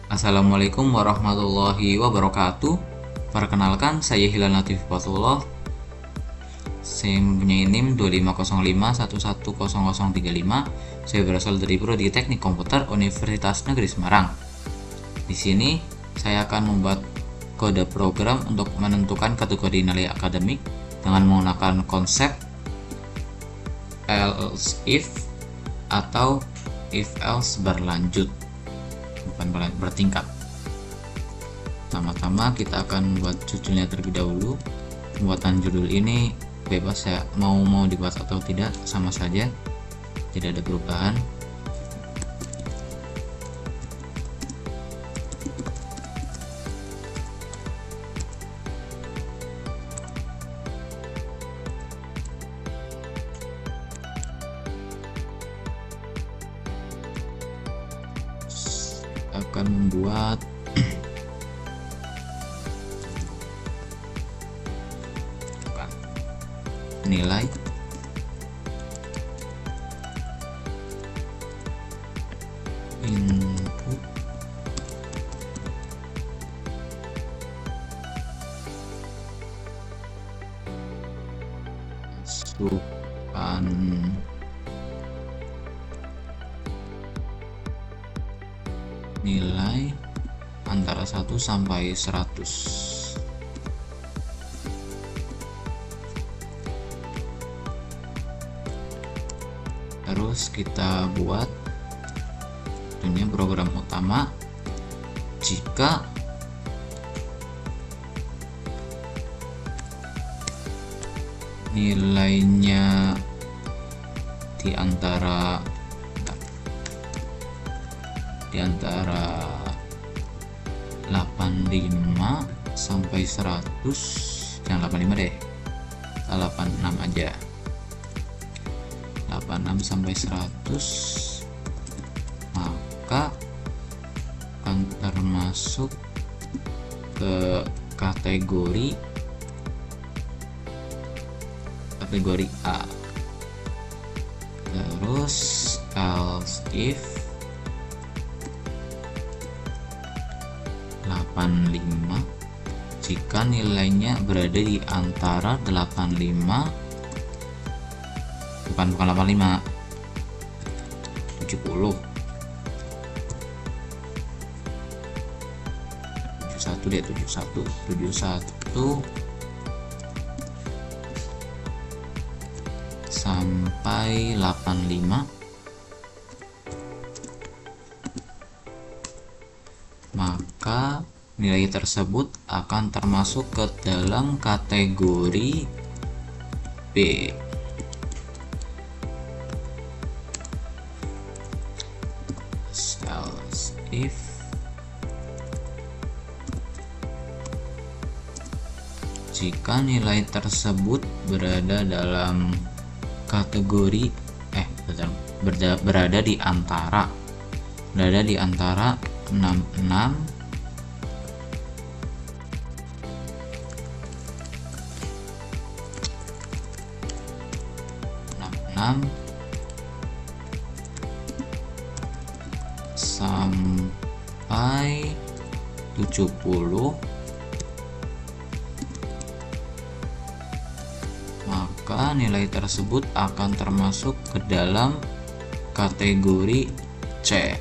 Assalamualaikum warahmatullahi wabarakatuh. Perkenalkan, saya Hilal Latif Fatullah. Saya mempunyai NIM 2505110035. Saya berasal dari Prodi Teknik Komputer Universitas Negeri Semarang. Di sini saya akan membuat kode program untuk menentukan kategori nilai akademik dengan menggunakan konsep else if atau if else berlanjut, bukan bertingkat. Pertama-tama kita akan membuat judulnya terlebih dahulu. Pembuatan judul ini bebas ya, mau dibuat atau tidak sama saja, tidak ada perubahan. Akan membuat nilai input masukan nilai antara 1 sampai 100. Terus kita buat tentunya program utama. Jika nilainya di antara 85 sampai 100, jangan 85 deh, 86 aja. 86 sampai 100 maka akan termasuk ke kategori A. Terus else if 85 jika nilainya berada di antara 85, bukan 85, 70, 71 deh, 71 sampai 85, maka nilai tersebut akan termasuk ke dalam kategori B. Else if jika nilai tersebut berada dalam kategori berada di antara 66 sampai 70, maka nilai tersebut akan termasuk ke dalam kategori C.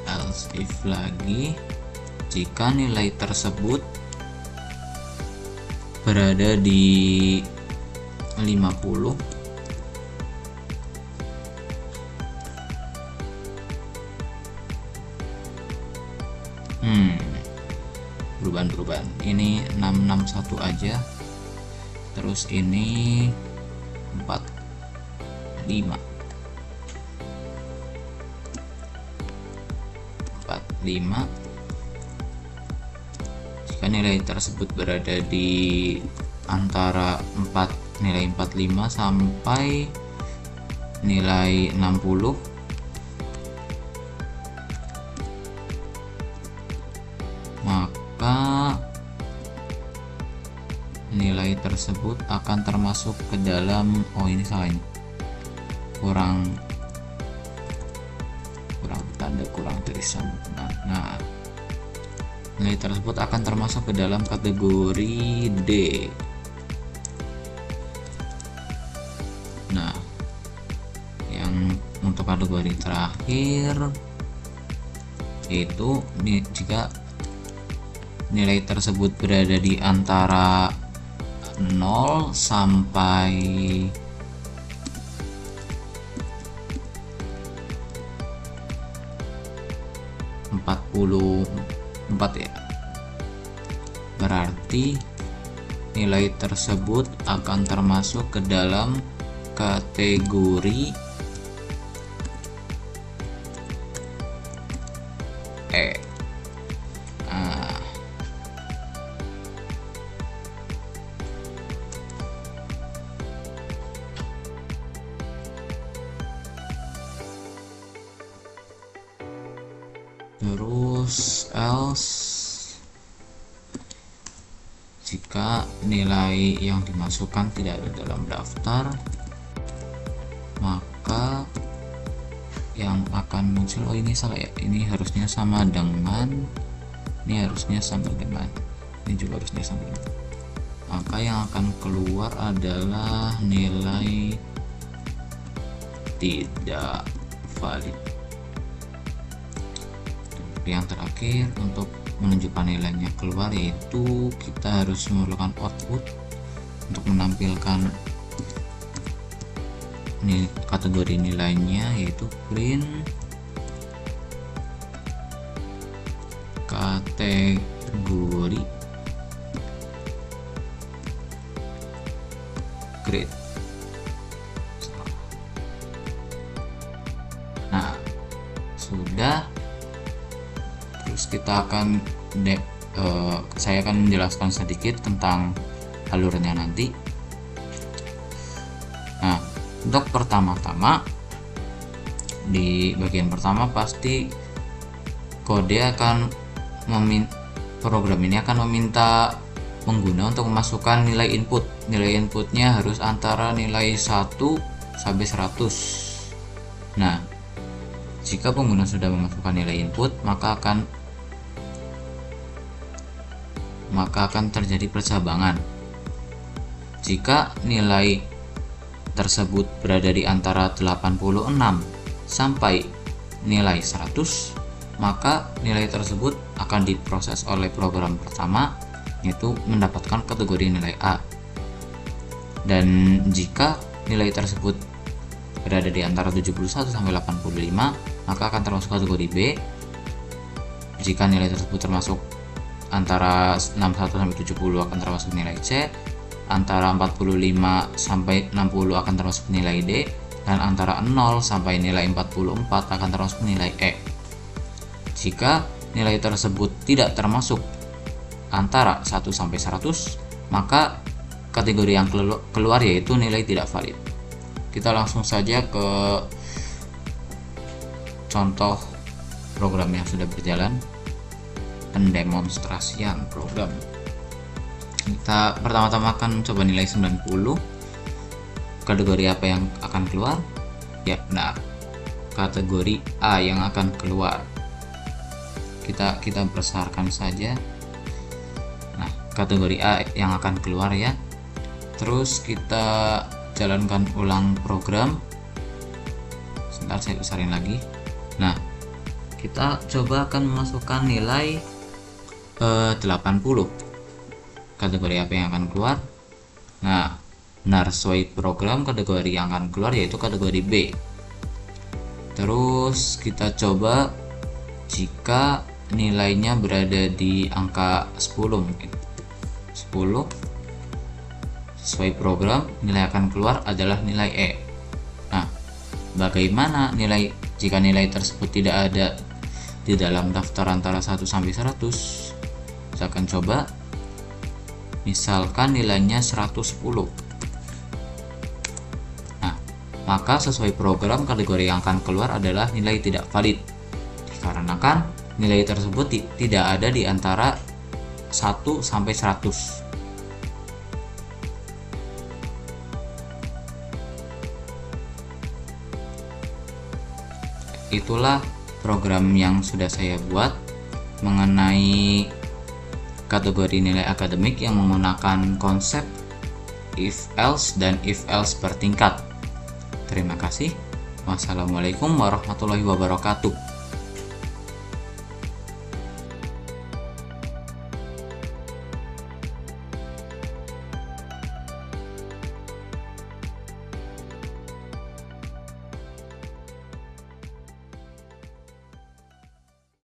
Else if lagi jika nilai tersebut berada di 50, perubahan ini 661 aja, terus ini 45 jika nilai tersebut berada di antara nilai 45 sampai nilai 60, maka nilai tersebut akan termasuk ke dalam ini salah, ini kurang ada kurang tulisan. Nah, nilai tersebut akan termasuk ke dalam kategori D. Nah, yang untuk kategori terakhir itu jika nilai tersebut berada di antara 0 sampai 44 ya, berarti nilai tersebut akan termasuk ke dalam kategori E. Nah, terus else, jika nilai yang dimasukkan tidak ada dalam daftar, maka yang akan muncul, oh ini salah ya, ini harusnya sama dengan, ini harusnya sama dengan, ini juga harusnya sama dengan, maka yang akan keluar adalah nilai tidak valid. Yang terakhir, untuk menunjukkan nilainya keluar, yaitu kita harus memerlukan output untuk menampilkan kategori nilainya, yaitu print kategori grade. Nah, sudah. Terus kita akan saya akan menjelaskan sedikit tentang alurnya nanti. Nah, untuk pertama-tama, di bagian pertama pasti program ini akan meminta pengguna untuk memasukkan nilai input. Nilai inputnya harus antara nilai 1 sampai 100. Nah, jika pengguna sudah memasukkan nilai input, maka akan terjadi percabangan. Jika nilai tersebut berada di antara 86 sampai nilai 100, maka nilai tersebut akan diproses oleh program pertama, yaitu mendapatkan kategori nilai A. Dan jika nilai tersebut berada di antara 71 sampai 85, maka akan termasuk kategori B. Jika nilai tersebut termasuk antara 61 sampai 70 akan termasuk nilai C, antara 45 sampai 60 akan termasuk nilai D, dan antara 0 sampai nilai 44 akan termasuk nilai E. Jika nilai tersebut tidak termasuk antara 1 sampai 100, maka kategori yang keluar yaitu nilai tidak valid. Kita langsung saja ke contoh program yang sudah berjalan, pendemonstrasian program. Kita pertama-tama akan coba nilai 90. Kategori apa yang akan keluar? Ya, benar, kategori A yang akan keluar. Kita besarkan saja. Nah, kategori A yang akan keluar ya. Terus kita jalankan ulang program. Sebentar, saya besarin lagi. Nah, kita coba akan memasukkan nilai 80. Kategori apa yang akan keluar? Nah, benar, sesuai program, kategori yang akan keluar yaitu kategori B. Terus kita coba jika nilainya berada di angka 10 mungkin. 10 sesuai program, nilai akan keluar adalah nilai E. Nah, bagaimana jika nilai tersebut tidak ada di dalam daftar antara 1 sampai 100? Kita akan coba, misalkan nilainya 110. Nah, maka sesuai program, kategori yang akan keluar adalah nilai tidak valid, dikarenakan nilai tersebut tidak ada di antara 1 sampai 100. Itulah program yang sudah saya buat mengenai kategori nilai akademik yang menggunakan konsep if else dan if else bertingkat. Terima kasih. Wassalamualaikum warahmatullahi wabarakatuh.